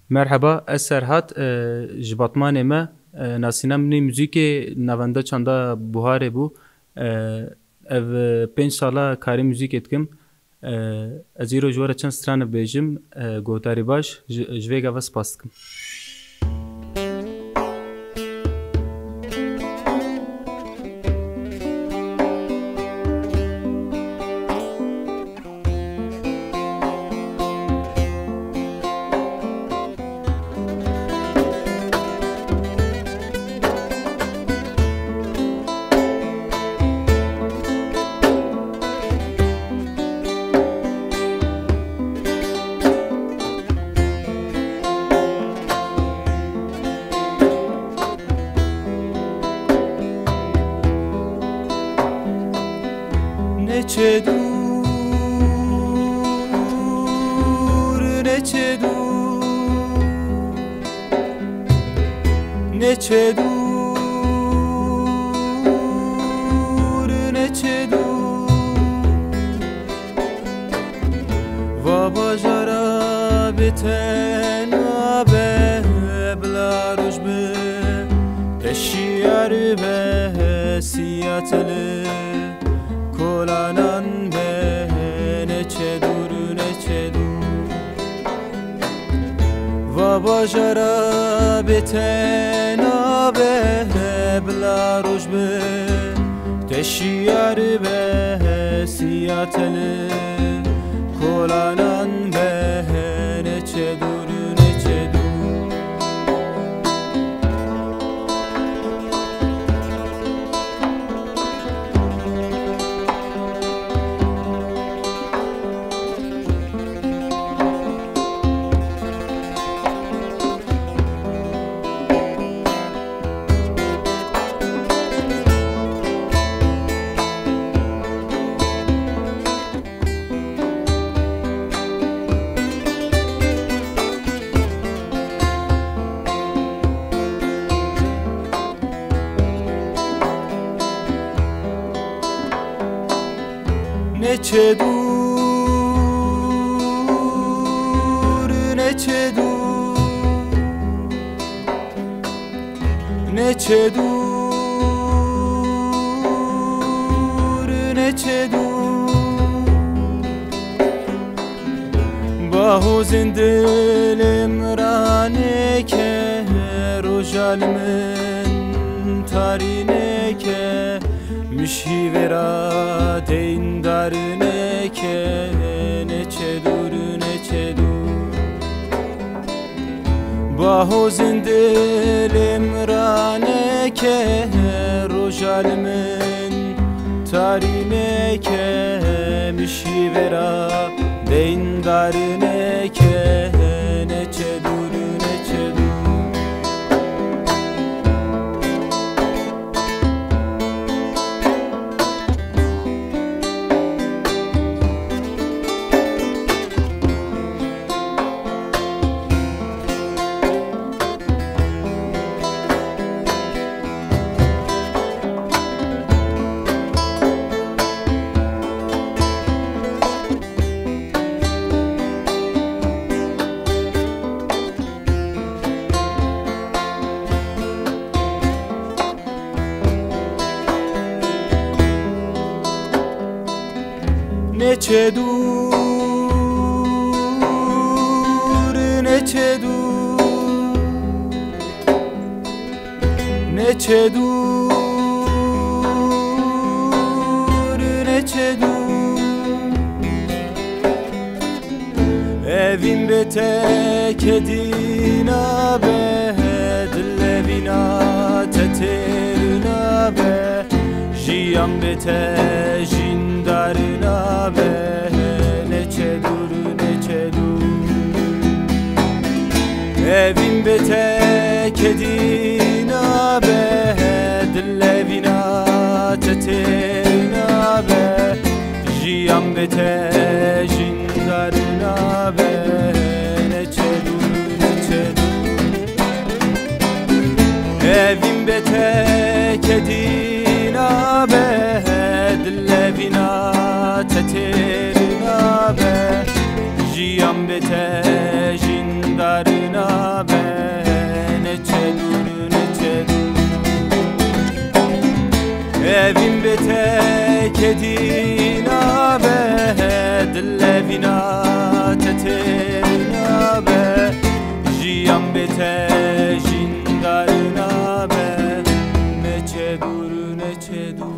Merhaba, ez Serhat ji Batmanê me nasîna min ê muzîkê navenda çanda Buharê bû. Ev 5 sala karî muzîkê dikim. Ez îro ji we re çend stranek bêjim. Gotarî baş, ji vê gava spas dikim. Neçe dur, neçe dur, neçe dur, neçe dur. Va bajara beten abe bla rojbe teşiyar be siyatele kolanan be neçe dur neçe dur. Va bajara beten abe bla rojbe teşiyar be siyatele kolanan be neçe dur neçe dur. Neçe dur, neçe dur, neçe dur, neçe dur. Bahu zindilim raneke rojalimin tarineke Mişi vera deyndarine ke neçe dur neçe dur. Baho zindilim rane ke rojalimin tarine ke mişi vera deyndarine ke neçe dur neçe dur. Neçe dur, neçe dur, neçe dur, neçe dur. Evim betek edina be, dillevina teterina be, jiyam bete jindarina be, neçe dur neçe dur. Evim betek edina be, dillevina teterina be, jiyam bete jindarina be, neçe dur neçe dur. Evim betek edina be, dillevina teterina be, jiyam bete jindarina darına be neçe dur neçe dur evim betek edina be dillevina teterina be jiyan bete jindarına be neçe dur neçe dur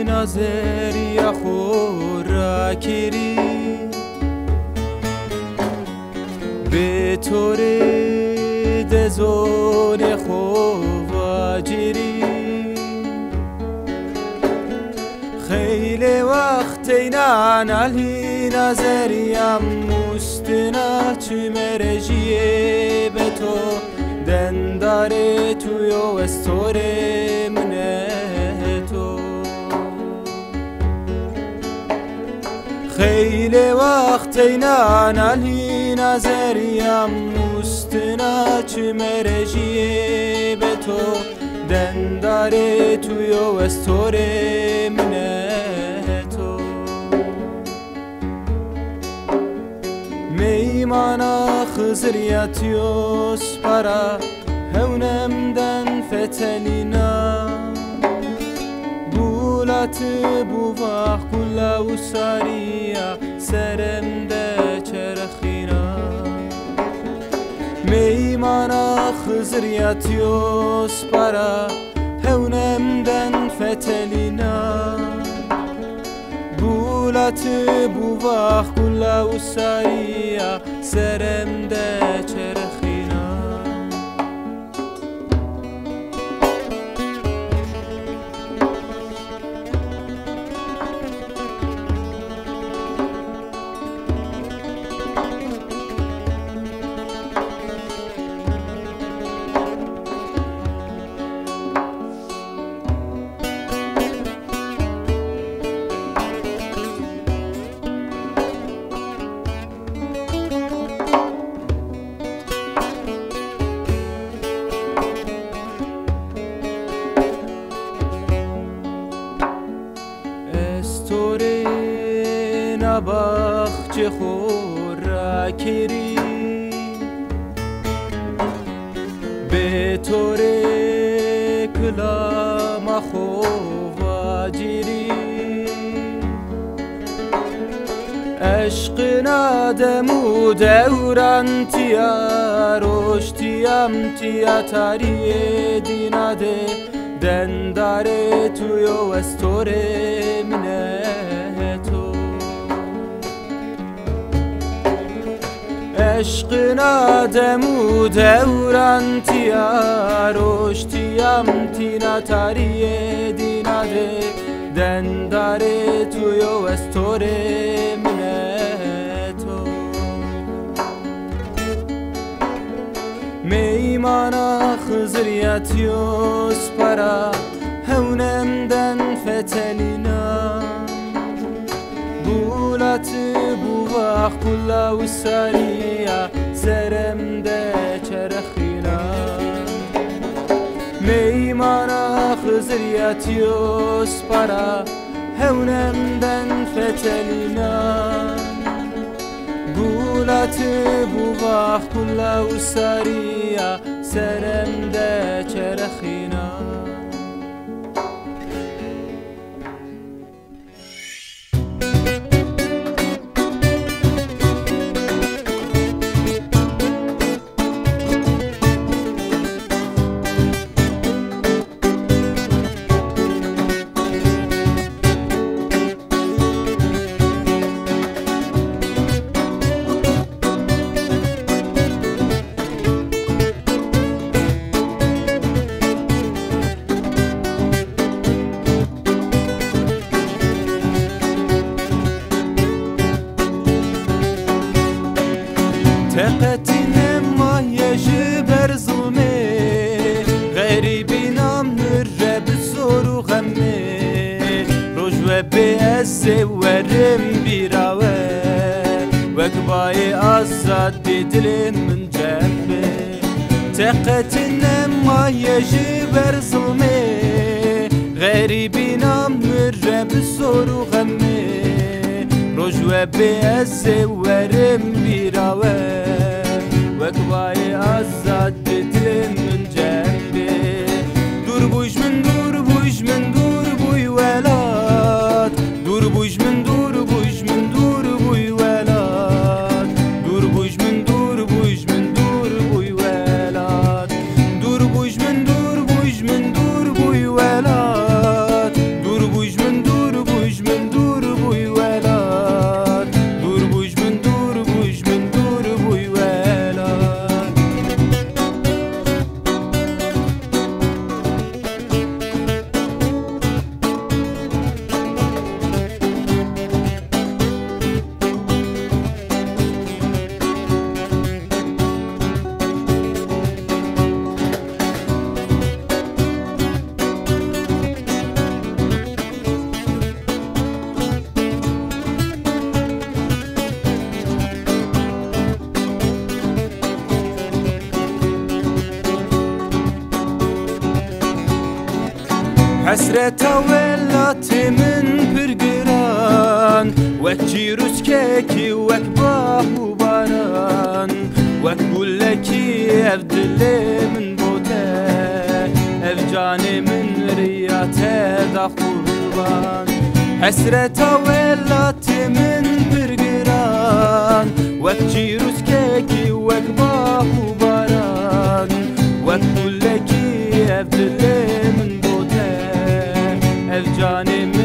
Nazeriya khora kiri betore dezone khova jiri خیلی وقتینا نالی نظریم مستنا چی مرجیه به تو دنداره تویو استوره منه تو خیلی وقتینا نالی نظریم مستنا چی مرجیه به تو دنداره تویو استوره منه تو میمانا خزریاتیوس para هونمدن فتلینا بولاتı bu vah kula usariya seremde çerxina میمانا خزریاتیوس para هونمدن فتلینا بولاتı bu vah kula usariya seremde çerxina باخچه خورا کری به طوره کلام خواه جیری عشق نادمو دوران تیا رشتیم تیا تاری دیناده دنداره تویو استوره منه تو عشق نادمو دوران تیا رشتیم تینا تاری دیناده دنداره تویو استوره منه تو میمانا خزریاتیوس para هونمدن فتلینا بولاتı bu vah kula usariya seremde çerxina میمانا خزریاتیوس para هونمدن فتلینا بولاتı bu vah kula usariya seremde çerxina بأس ورم براوة وقباي أصاد دل من جنبه تقتنا ما يجبر ظلمي غريبين أمر بصور وغمي رجوة بأس ورم براوة وقباي أصاد دل من جنبه دور بوش من دور بوش من دور بوي ولاد دور بوش من دور بوش من دور بوي ولاد دور بوش من دور بوش من دور بوي ولاد دور بوش من دور بوش من دور بوي ولاد دور بوش من دور بوش من دور بوي ولاد دور بوش من دور بوش من دور بوي ولاد حسرة ولات من برقران وكيروس كيكي وكباه وباران وكقول لكي أفدلي من بوته أفجاني من رياته ذا قربان حسرة ولات من برقران وكيروس كيكي وكباه وباران وكقول لكي أفدلي من بوته الجانب